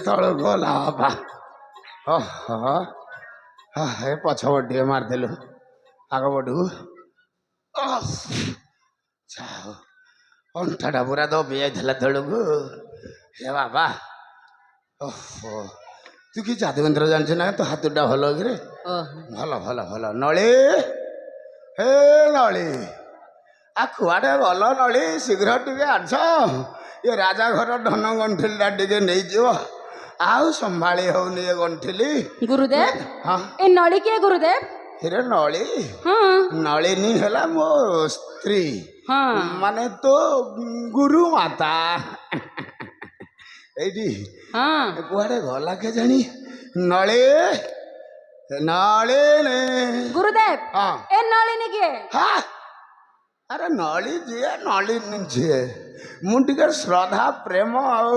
ତଳକୁ ଗଲା ବାବା। ଓହୋ ଏ ପଛପଟ ଟିକେ ମାରିଦେଲୁ ଆଗ ପଟକୁ। ଅଣ୍ଟାଟା ପୁରା ଦବି ଯାଇଥିଲା ତଳକୁ। ହେ ବାବା ଓହୋ ତୁ କି ଯାଦୁମନ୍ତ୍ର ଜାଣିଛୁ ନା? ତୋ ହାତଟା ଭଲ କିରେ? ଭଲ ଭଲ ଭଲ। ନଳି ହେ ନଳି ଆ କୁଆଡ଼େ ଭଲ ନଳି? ଶୀଘ୍ର ଟିକେ ଆସ। ଏ ରାଜା ଘର ଧନ ଗଣ୍ଠିଲିଟା ଟିକେ ନେଇଯିବ। ଆଉ ସମ୍ଭାଳି ହଉନି ଏ ଗଣ୍ଠିଲି। ଗୁରୁଦେବ ହଁ ଏ ନଳି କିଏ ଗୁରୁଦେବ? ହିରେ ନଳି ନଳିନୀ ହେଲା ମୋ ସ୍ତ୍ରୀ, ମାନେ ତୋ ଗୁରୁ ମାତା। ଏଇଠି କୁଆଡ଼େ ଗଲା କେଜାଣି ନଳି? ନଳିନୀ ଗୁରୁଦେବ ଏ ନଳିନୀ କିଏ? ଆରେ ନଳି ଯିଏ ନଳିନୀ ଯିଏ। ମୁଁ ଟିକେ ଶ୍ରଦ୍ଧା ପ୍ରେମ ଆଉ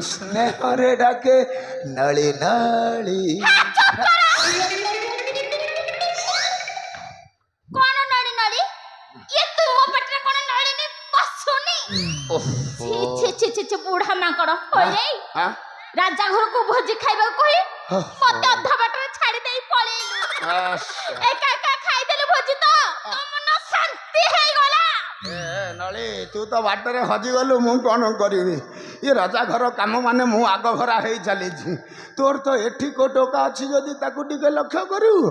ସ୍ନେହରେ ଡାକେ ନଳି ନଳି। କଣ ନଳି ନଳି? ଇଏ ତୁମ ପାଟିରେ କଣ ନଳିନୀ ପଶୁନି? ବୁଢା ମାଙ୍କଡ ରାଜା ଘରକୁ ଭୋଜି ଖାଇବାକୁ କହି ମତେ ଅଧା ବାଟରେ ଛାଡି ଦେଇ ପଳେଇଲୁ। ଏକା ଏକା ଖାଇଦେଲୁ ଭୋଜି ତ ମନ ଶାନ୍ତି ହେଇଗଲା। ନଳି ତୁ ତ ବାଟରେ ହଜିଗଲୁ, ମୁଁ କଣ କରିବି? ଏ ରାଜା ଘର କାମ ମାନେ ମୁଁ ଆଗ ଭରା ହେଇ ଚାଲିଛି। ତୋର ତ ଏଠି କୋଉ ଟୋକା ଅଛି ଯଦି ତାକୁ ଟିକେ ଲକ୍ଷ୍ୟ କରିବୁ,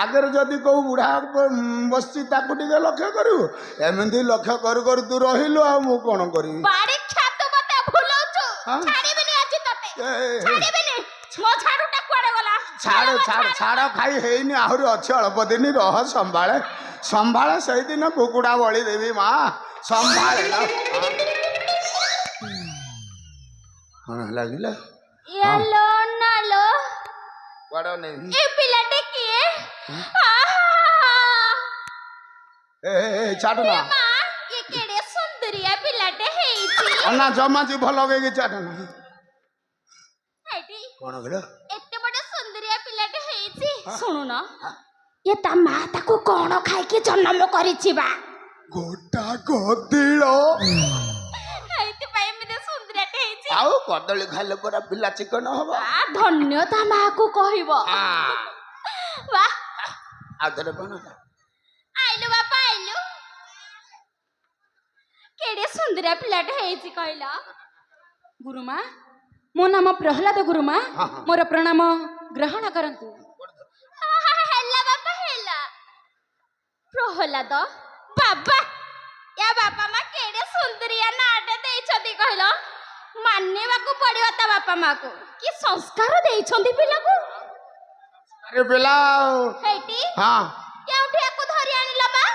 ଆଗରେ ଯଦି କୋଉ ବୁଢା ବସିଛି ତାକୁ ଟିକେ ଲକ୍ଷ୍ୟ କରିବୁ। ଏମିତି ଲକ୍ଷ୍ୟ କରୁ କରୁ ତୁ ରହିଲୁ, ଆଉ ମୁଁ କଣ କରିବି? ଛାଡ଼ ଖାଇ ହେଇନି, ଆହୁରି ଅଛି ଅଳ୍ପ ଦିନ ରହ। ସମ୍ଭାଳେ ସମ୍ଭାଳେ ସେଇଦିନ କୁକୁଡ଼ା ବଳି ଦେବି ମା। ସମ୍ଭାଳେ କଣ ଲାଗିଲା? କୁଆଡେ ନେବି? ଛାଡ ନା ନା ଜମା ଯିଭ ଲଗେଇକି ଛାଡ ନା। କଣ କହିଲ? ଏତେ ବଡ ସୁନ୍ଦରିଆ ପିଲାଟେ ହେଇଛି। ଶୁଣୁନ, ଏ ତା ମା ତାକୁ କଣ ଖାଇକି ଜନ୍ମ କରିଛି ବା? ଗୋଟା କଦିଳ। ଏଇଥିପାଇଁ ଏମିତି ସୁନ୍ଦରିଆଟେ ହେଇଛି। ଆଉ କଦଳୀ ଖାଇଲେ ପରା ପିଲା ଚିକନ ହବ। ଧନ୍ୟ ତା ମାକୁ କହିବ। ବା ଆଉ ଥରେ କଣ? ଆଇଲୁ ବାପା ଆଇଲୁ। କେଡେ ସୁନ୍ଦରିଆ ପିଲାଟେ ହେଇଛି କହିଲ? ଗୁରୁମା, ମୋ ନାମ ପ୍ରହ୍ଲାଦ ଗୁରୁମା। ମୋର ପ୍ରଣାମ ଗ୍ରହଣ କରନ୍ତୁ। ହେଲା ବାପା ହେଲା। ପ୍ରହ୍ଲାଦ ବାବା, ୟା ବାପା ମା କେଡେ ସୁନ୍ଦରିଆ ନାଁଟେ ଦେଇଛନ୍ତି କହିଲ? ମାନିବାକୁ ପଡିବ ତା ବାପା ମାକୁ। କି ସଂସ୍କାର ଦେଇଛନ୍ତି ପିଲାକୁ। ଆରେ ପିଲା ହେଇଟି କେଉଁଠି ୟାକୁ ଧରି ଆଣିଲ ବା?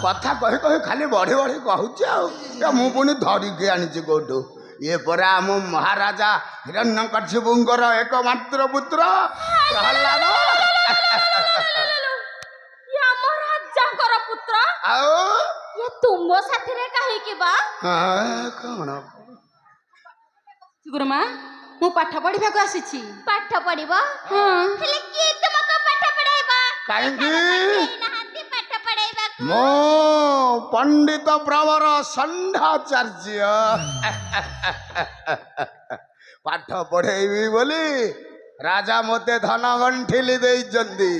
କଥା କହି କହି ଖାଲି ବଢି ବଢି କହୁଛି ଆଉ। ମୁଁ ପୁଣି ଧରିକି ଆଣିଛି କୋଉଠୁ? ଇଏ ପରା ଆମ ମହାରାଜା ହିରଣ୍ୟକଶିପୁଙ୍କର ଏକମାତ୍ର ପୁତ୍ର ପ୍ରହ୍ଲାଦ। ଆମ ରାଜାଙ୍କର ପୁତ୍ର? ଆଉ ଇଏ ତୁମ ସାଥିରେ କାହିଁକି ବା? କଣ ଗୁରୁମା, ମୁଁ ପାଠ ପଢିବାକୁ ଆସିଛି। ପାଠ ପଢିବ? ହେଲେ କିଏ ତୁମକୁ ପାଠ ପଢାଇବ? କାହିଁକି? ପାଠ ପଢାଇବାକୁ ମୁଁ ପଣ୍ଡିତ ପ୍ରବର ଷଣ୍ଢାଚାର୍ଯ୍ୟ ପାଠ ପଢେଇବି ବୋଲି ରାଜା ମତେ ଧନ ଗଣ୍ଠିଲି ଦେଇଛନ୍ତି।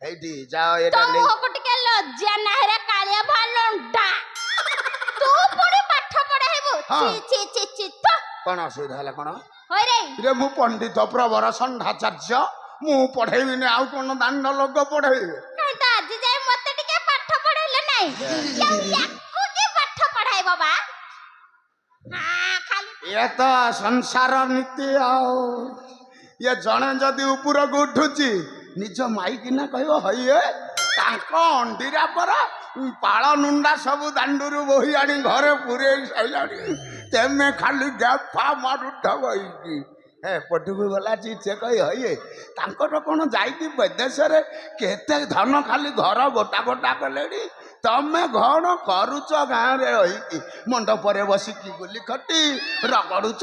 ଏଇଠି ଯାଅ, ଏଟା ଟିକେ ଲଜ୍ଜା ନାହିଁ କାଳିଆ ଭାଲୁଣ୍ଡା। ତୁ ପୁଣି ପାଠ ପଢେଇବୁ? କଣ ଅସୁବିଧା ହେଲା? କଣ ରେ ମୁଁ ପଣ୍ଡିତ ପ୍ରବର ଷଣ୍ଢାଚାର୍ଯ୍ୟ, ମୁଁ ପଢେଇବିନି ଆଉ କଣ ଦାଣ୍ଡ ଲୋକ ପଢେଇବେ? ଆଜି ଯାଏ ମତେ ଟିକେ ପାଠ ପଢେଇଲେ ନାହିଁ, ୟାକୁ କି ପାଠ ପଢାଇବ ବା? ଇଏ ତ ସଂସାର ନୀତି ଆଉ। ଇଏ ଜଣେ ଯଦି ଉପରକୁ ଉଠୁଛି ନିଜ ମାଇକିନା କହିବ ହଇଏ ତାଙ୍କ ଅଣ୍ଡିରା ପରା ପାଳ ନୁଣ୍ଡା ସବୁ ଦାଣ୍ଡରୁ ବୋହି ଆଣି ଘରେ ପୁରେଇ ସାଇଲାଣି, ତେମେ ଖାଲି ଗାଫା ମାରୁଠ ବଇକି। ଏପଟକୁ ଗଲା ସେ କହି ହଇଏ ତାଙ୍କର କଣ ଯାଇକି ବିଦେଶରେ କେତେ ଧନ ଖାଲି ଘର ଗୋଟା ଗୋଟା କଲେଣି। ତମେ କଣ କରୁଛ ଗାଁରେ ରହିକି? ମଣ୍ଡପରେ ବସିକି ଗୁଲି ଖଟି ରଗଡୁଛ।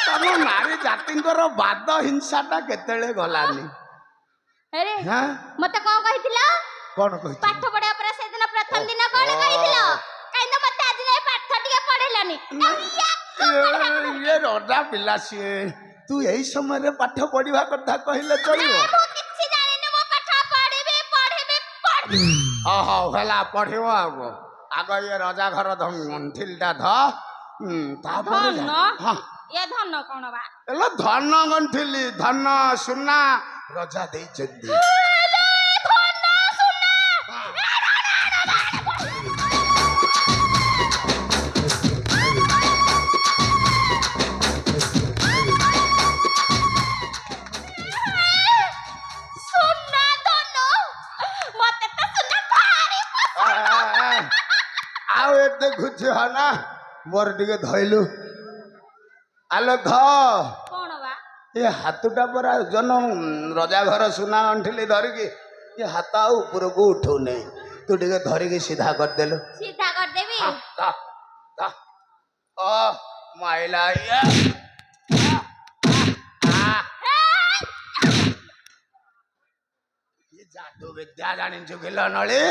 ତମ ନାରୀ ଜାତିଙ୍କର ବାଦ ହିଂସାଟା କେତେବେଳେ ଗଲାନି? ମତେ କଣ କହିଥିଲ? କଣ କହିଥିଲ? ପାଠ ପଢିବା ପରେ ସେଦିନ ପ୍ରଥମ ଦିନ କଣ କହିଥିଲ? କାହିଁକି ମତେ ଆଜି ଯାଏ ପାଠ ଜାଣିବନି। ଇଏ ରଜା ପିଲା ସିଏ ତୁ ଏଇ ସମୟରେ ପାଠ ପଢିବା କଥା କହିଲେ ଚଳିବ? ମୁଁ କିଛି ଜାଣିନି, ମୁଁ ପାଠ ପଢିବି ପଢିବି ପଢିବି। ହଉ ହେଲା ପଢିବ ଆଗ ଆଗ ଇଏ ରଜା ଘର ଗଣ୍ଠିଲଟା ଧ ତାପରେ ଧନ ହଁ ଏ ଧନ କଣ ବା? ହେଲେ ଧନ ଗଣ୍ଠିଲି ଧନ ସୁନା ରଜା ଦେଇଛନ୍ତି। ସୁନା ଧନ ମତେ ତ ସୁନା ଭାରି ଆଉ ଏତେ ଖୁସି ହ ନା ମୋର ଟିକେ ଧଇଲୁ ଆଲୋ ଧ କଣ ବା? ଏ ହାତଟା ପରା ଜନ ରଜା ଘର ସୁନା ଗଣ୍ଠିଲି ଧରିକି ଏ ହାତ ଆଉ ଉପରକୁ ଉଠଉନି ତୁ ଟିକେ ଧରିକି ସିଧା କରିଦେଲୁ। ସିଧା କରିଦେବି। ଓ ମାଇଲା जादू विद्या जानी किल नली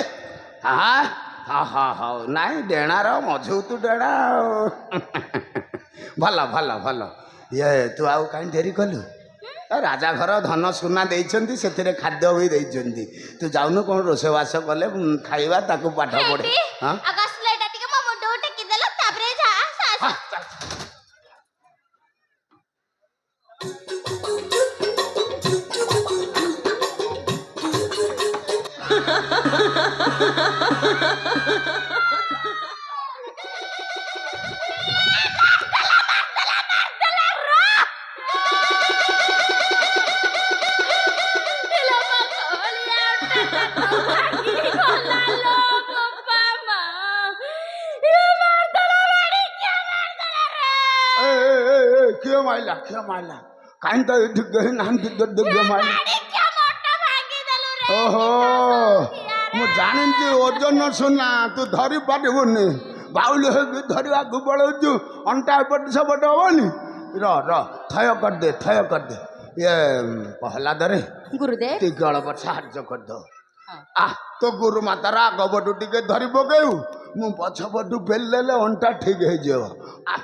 हाँ हाँ हाँ हाँ नाई डेणार मझू तू डेणा भल भल भल ये तू आउ कहीं डेरी कलु राजा घर धन सुना देइछंती सेथिरे खाद्य भी देइछंती तू जाउनु कोन रोसेवास कले खाइबा ताकू पाठ पढे हां अगसलेटा टिके मो मुंडो टेकी देलो तापरे जा क्यों माइला काइन तो इठ गई नाम की दर्द क्यों माइला ओहो मु जानिंती ओजन सुना तू धरी पारिबुनी बाउल हो धरिया गुबळौजु अंटा पट सबट होनी र थय कर दे ये पहला दरे गुरुदेव टिके अल्प साहाय्य कर दो आ तो गुरु मातारा गबटू टिके धरी पकेउ मु पछपटू पेल देले अंटा ठीक हे जो आ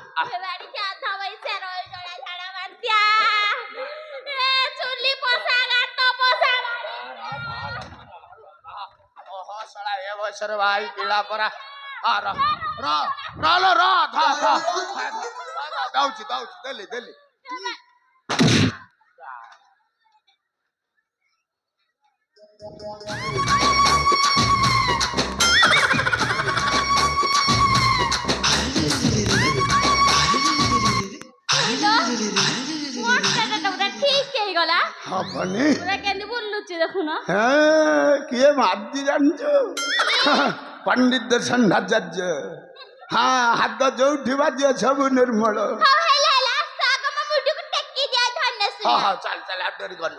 सर भाई कीड़ा परा आ र दाउची देली हबनी किए मादी जानछु पंडित दर्शनाचार्य हाँ हाथ जो बाजी सब निर्मल हाँ हाँ चल आप डेरी कर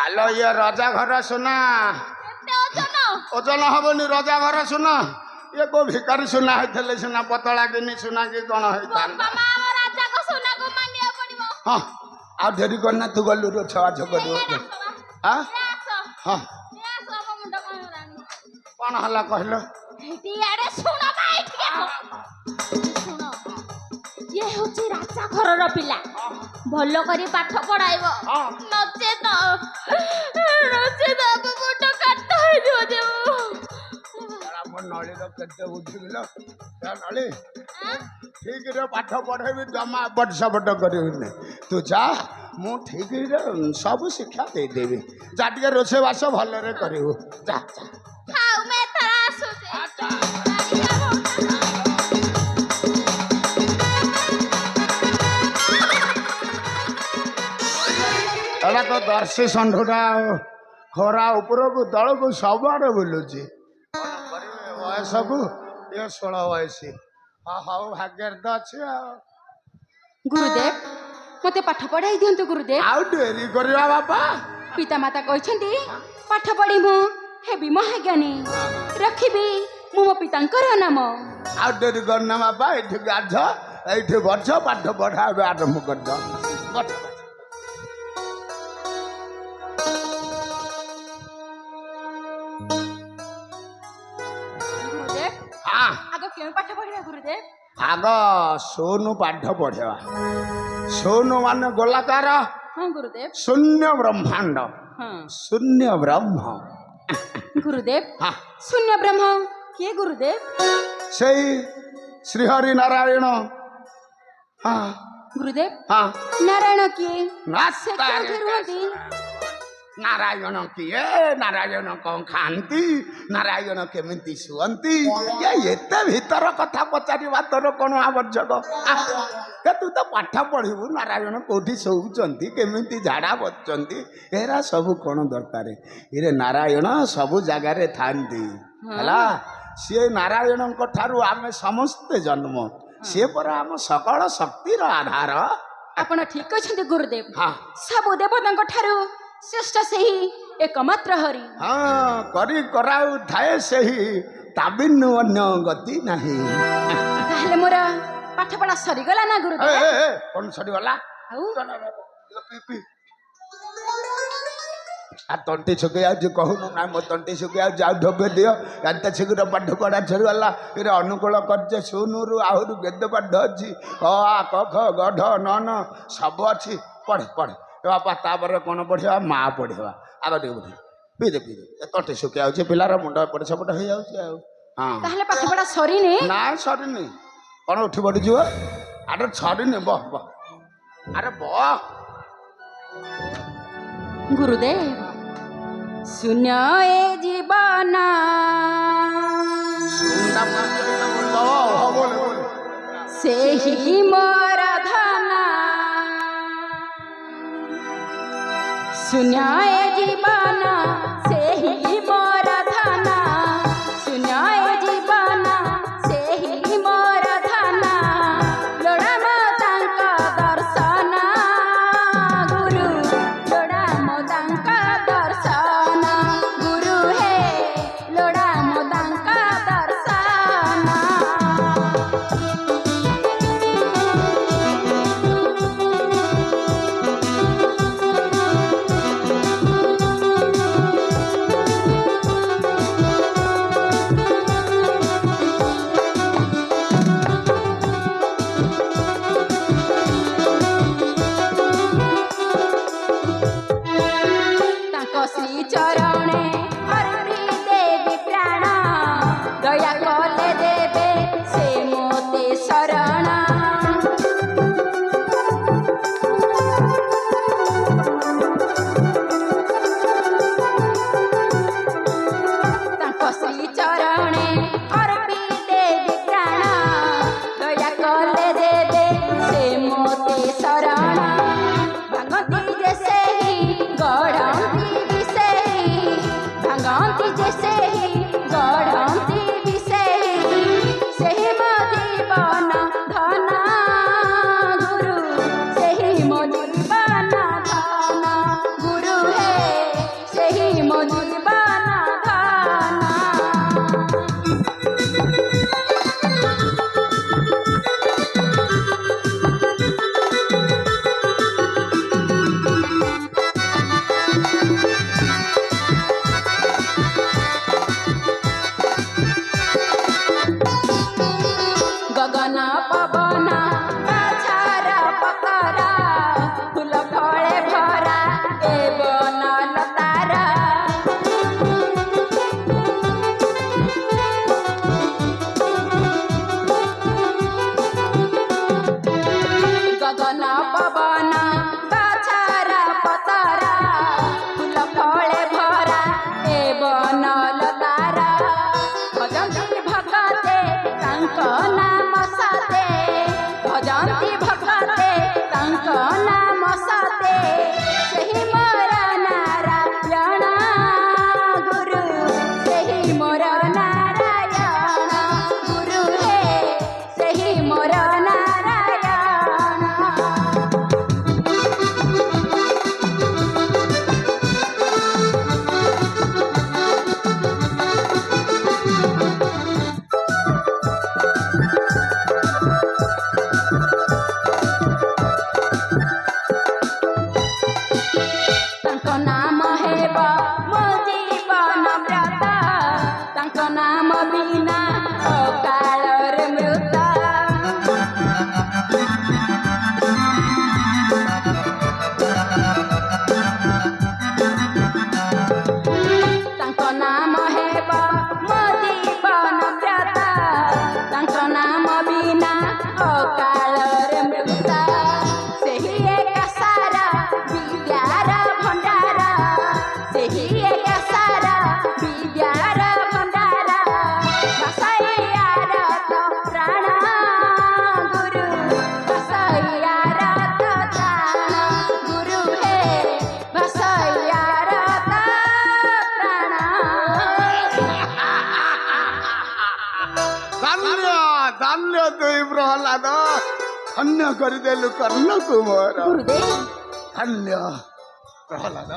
आलो ये राजा घर सुना ओजन हबनी राजा घर सुना ये को भिकारी सुना होइथले सुना पतला किनी सुना की कोन होइथान हां आ ढेरी करना तू गलु रो छवा छकरू हां हां कोन हला कहलो इटियारे सुनो भाई सुनो ये होची राजा घरर पिला भल करी पाठ पढ़ाइबो नचे तो अब मुंड काट हो जो जे मन नळी रो केते बुझिलो या नळी ठीक रे पाठ पढ़ाइबी जमा बड सबड करिबिने तू जा मु ठीक रे सब शिक्षा दे देबी जा टिके रोसे वास भल रे करिवो जा हाउ मैं तरा आसु एला तो दर्शी षंढुटा खरा ऊपर को तल को सब आड़े बुलुची वयस को ये 16 वयस हाँ हाँ भाग्य तो अच्छे गुरुदेव मते पाठ पढ़ाई दियंतु गुरुदेव आउ डेरी करवा बापा पिता माता कहछंती पाठ पढ़ी मु ହେବି ମହାଜ୍ଞାନୀ ରଖିବି ମୁଁ ମୋ ପିତାଙ୍କର ନାମ। ଆଉ ଡେରି କରନା ବାପା, ଏଇଠି ଗାଧ, ଏଇଠି ବଛ, ପାଠ ପଢା ଏବେ ଆରମ୍ଭ କରିଦ। ଗୁରୁଦେବ ହଁ ଆଗ କେଉଁ ପାଠ ପଢିବା ଗୁରୁଦେବ? ଆଗ ସୋନୁ ପାଠ ପଢେଇବା। ସୋନୁ ମାନେ ଗୋଲାକାର, ହଁ ଗୁରୁଦେବ। ଶୂନ୍ୟ ବ୍ରହ୍ମାଣ୍ଡ, ହଁ ଶୂନ୍ୟ ବ୍ରହ୍ମ। ଗୁରୁଦେବ ହଁ ଶୂନ୍ୟ ବ୍ରହ୍ମ କିଏ ଗୁରୁଦେବ? ସେଇ ଶ୍ରୀହରି ନାରାୟଣ। ହଁ ଗୁରୁଦେବ ହଁ ନାରାୟଣ କିଏ? ସେ ନାସ୍ତା କେଉଁଠି ରୁହନ୍ତି? ନାରାୟଣ କିଏ? ନାରାୟଣ କଣ ଖାଆନ୍ତି? ନାରାୟଣ କେମିତି ଶୁଅନ୍ତି? ଏତେ ଭିତର କଥା ପଚାରିବା ତୋର କଣ ଆବଶ୍ୟକ? ତୁ ତ ପାଠ ପଢିବୁ ନାରାୟଣ କୋଉଠି ଶୋଉଛନ୍ତି, କେମିତି ଝାଡା ବସୁଛନ୍ତି, ଏରା ସବୁ କଣ ଦରକାର? ଏରେ ନାରାୟଣ ସବୁ ଜାଗାରେ ଥାନ୍ତି ହେଲା। ସିଏ ନାରାୟଣଙ୍କ ଠାରୁ ଆମେ ସମସ୍ତେ ଜନ୍ମ, ସିଏ ପରା ଆମ ସକଳ ଶକ୍ତିର ଆଧାର। ଆପଣ ଠିକ ଅଛନ୍ତି ଗୁରୁଦେବ। ହଁ ସବୁ ଦେବତାଙ୍କ ଠାରୁ ଶ୍ରେଷ୍ଠ ସେହି ଏକମାତ୍ର ହରି। ହଁ କରି କରାଉ ଥାଏ ସେହି, ତାବିନୁ ଅନ୍ୟ ଗତି ନାହିଁ। ତାହେଲେ ମୋର ପାଠ ପଢା ସରିଗଲା ନା ଗୁରୁଦେବ? କଣ ସରିଗଲା? ଆଉ ତଣ୍ଟି ଶୁଖି ଯାଉଛି, କହୁନୁ ନା ମୋ ତଣ୍ଟି ଶୁଖି ଯାଉଛି, ଆଉ ଢୋକେ ଦିଅ। ଏତେ ଶୀଘ୍ର ପାଠ ପଢା ସରିଗଲା? ଏରେ ଅନୁକୂଳ କରିଛେ ଶୂନରୁ ଆହୁରି ବେଦ ପାଠ ଅଛି, ଅ ଆ କ ଖ ଗ ଢ ନ ନ ସବୁ ଅଛି। ପଢେ ପଢେ ବାପା, ତାପରେ କଣ ପଢିବା? ମା ପଢିବା। ଆଗ ଟିକେ ବୁଝି ପିଇଦେ ପିଇଦେ, ତଣ୍ଟି ଶୁଖି ଯାଉଛି, ପିଲାର ମୁଣ୍ଡ ଏପଟ ସେପଟ ହେଇଯାଉଛି। ଆଉ ହଁ ତାହେଲେ ପାଠ ପଢା ସରିନି? ନା ସରିନି। କଣ ଉଠି ପଡିଯିବ? ଆରେ ସରିନି, ବହ ବହ, ଆରେ ବହ। ଗୁରୁଦେବ ଶୂନ୍ୟ ଏ ଜୀବନ ସେହି ମୋର ଧନ, ଶୂନ୍ୟ ଏ ଜୀବନ ସେହି ମୋର ଧନ, ଶୂନ୍ୟ ଏ ଜୀବନ ସେହି ମୋର ଧନ, ଲୋଡ଼ା ମୋ ତାଙ୍କ ଦର୍ଶନ ଗୁରୁ, ଲୋଡ଼ା ମୋ ତାଙ୍କ ଦର୍ଶନ ଗୁରୁ, ହେ ଲୋଡ଼ା ମୋ ତାଙ୍କ ଦର୍ଶନ। ଧନ୍ୟ ଧନ୍ୟ ତୁଇ ପ୍ରହ୍ଲାଦ ଧନ୍ୟ କରିଦେଲୁ କର୍ଣ୍ଣକୁ ମୋର ଗୁରୁଦେବ ଧନ୍ୟ ପ୍ରହ୍ଲାଦ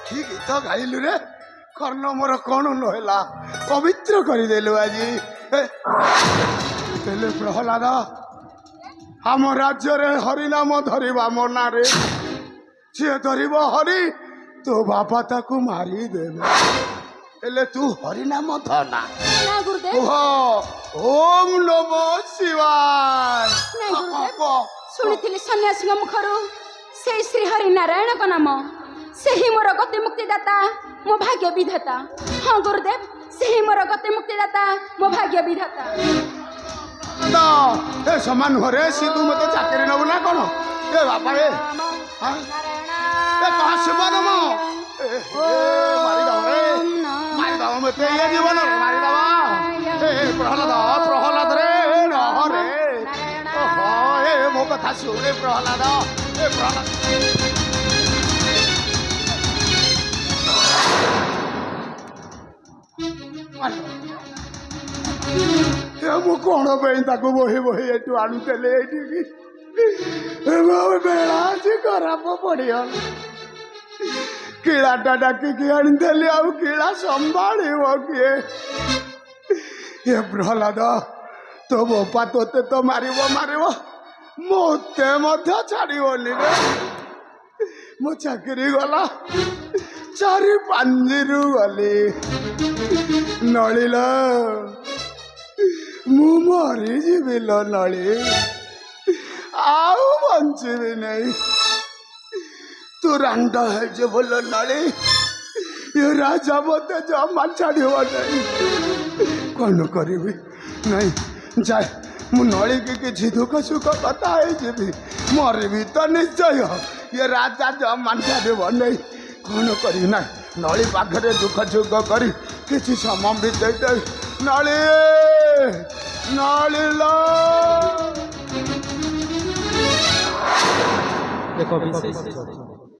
କି ଗୀତ ଗାଇଲୁ ରେ କର୍ଣ୍ଣ ମୋର କଣ ନହେଲା ପବିତ୍ର କରିଦେଲୁ ଆଜି ହେଲେ ପ୍ରହ୍ଲାଦ ଆମ ରାଜ୍ୟରେ ହରିନାମ ଧରିବା ମନାରେ ଯିଏ ଧରିବ ହରି ତୋ ବାପା ତାକୁ ମାରିଦେବେ ହେଲେ ତୁ ହରିନାମ ଧନା ନା ଗୁରୁଦେବ କୁହ ଓମ୍ ନମୋ ଶିବାୟ ନାଇଁ ଗୁରୁଦେବ ଶୁଣିଥିଲି ସନ୍ନ୍ୟାସୀଙ୍କ ମୁଖରୁ ସେଇ ଶ୍ରୀ ହରି ନାରାୟଣଙ୍କ ନାମ ସେହି ମୋର ଗତି ମୁକ୍ତି ଦାତା ମୋ ଭାଗ୍ୟ ବିଧାତା ହଁ ଗୁରୁଦେବ ସେହି ମୋର ଗତି ମୁକ୍ତି ଦାତା ମୋ ଭାଗ୍ୟ ବିଧାତା ଏ ସମାନ ଘରେ ସିଧୁ ମତେ ଚାକିରି ନବୁ ନା କଣ ଏ ବାପା ଏ କହ ଶିବନମ ମାରିଦବ ରେ ମାରିଦବ ମତେ ଏ ଜୀବନରେ ମାରିଦବ ଏ ପ୍ରହ୍ଲାଦ ପ୍ରହ୍ଲାଦ ରେ ରହ ରେ ଓହୋ ଏ ମୋ କଥା ଶୁଣେ ପ୍ରହ୍ଲାଦ ଏ ପ୍ରହ୍ଲାଦ ମୁଁ କଣ ପାଇଁ ତାକୁ ବୋହି ବୋହି ଏଠୁ ଆଣୁଥିଲେ ଏଇଠିକି ବେଳା ଆଜି ଖରାପ ପଡ଼ିଗଲା କିଳାଟା ଡାକିକି ଆଣିଥିଲି ଆଉ କିଳା ସମ୍ଭାଳିବ କିଏ ଏ ପ୍ରହ୍ଲାଦ ତୋ ବୋପା ତୋତେ ତ ମାରିବ ମାରିବ ମୋତେ ମଧ୍ୟ ଛାଡ଼ିବନି ରେ ମୋ ଚାକିରି ଗଲା ଚାରି ପାଞ୍ଜିରୁ ଗଲି ନଳିଲ ମୁଁ ମରିଯିବି ଲୋ ନଳି ଆଉ ବଞ୍ଚିବି ନାହିଁ ତୁ ରାଣ୍ଡ ହେଇଯିବ ଲୋ ନଳି ଏ ରାଜା ମୋତେ ଜମା ଛାଡ଼ିବ ନାହିଁ କ'ଣ କରିବି ନାଇଁ ଯାଏ ମୁଁ ନଳିକି କିଛି ଦୁଃଖ ସୁଖ କଥା ହେଇଯିବି ମରିବି ତ ନିଶ୍ଚୟ ଏ ରାଜା ଜମା ଛାଡ଼ିବ ନାହିଁ କ'ଣ କରିବି ନାହିଁ ନଳି ପାଖରେ ଦୁଃଖ ସୁଖ କରି କିଛି ସମୟ ବିତେଇଦେବି ନଳି ନଳିଲ ଏକ ବିଶେଷ